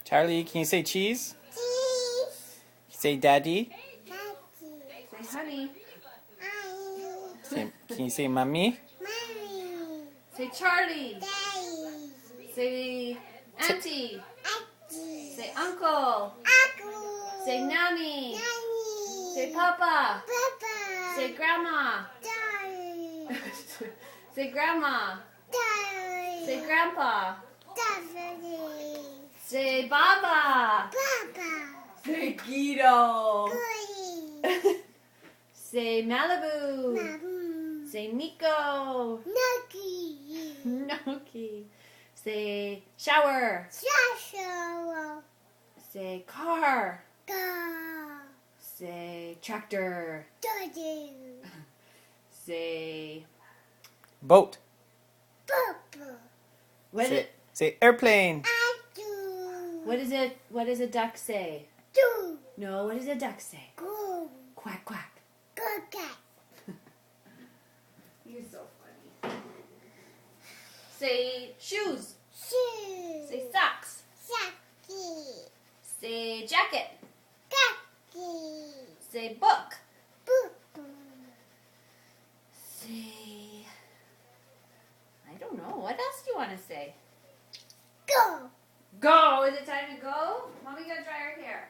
Charlie, can you say cheese? Cheese. Say daddy? Daddy. Say honey. Can you say mommy? Mommy. Say Charlie. Daddy. Say auntie. Auntie. Say uncle. Uncle. Say nanny. Nanny. Say papa. Papa. Say grandma. Daddy. Say grandma. Daddy. Say grandpa. Daddy. Say baba. Papa. Say Guido. Goody. Say Malibu. Mom. Say Nico. Nucky. Noki. Say shower. Joshua. Say car. Go. Say tractor. Daddy. Say Boat. Papa. Say airplane. I do. What does a duck say? Do. No, what does a duck say? Go. Quack quack. Go cat. You're so funny. Say shoes. Shoe. Say socks. Saki. Say jacket. Kaki. Say book. Boo. Say I don't know. What else do you want to say? Go. Go. Is it time to go? Mommy gotta dry her hair.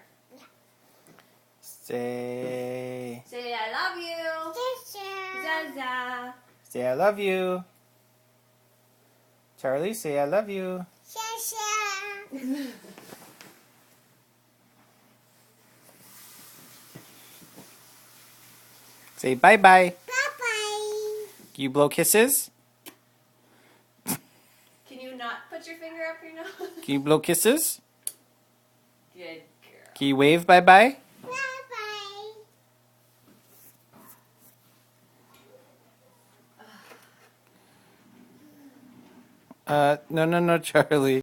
Say Say I love you. Sister. Zaza. Say I love you. Charlie, say I love you. Sister. Say bye bye. Bye-bye. Can you blow kisses? Can you not put your finger up your nose? Can you blow kisses? Good girl. Can you wave bye bye? Bye-bye. No, Charlie.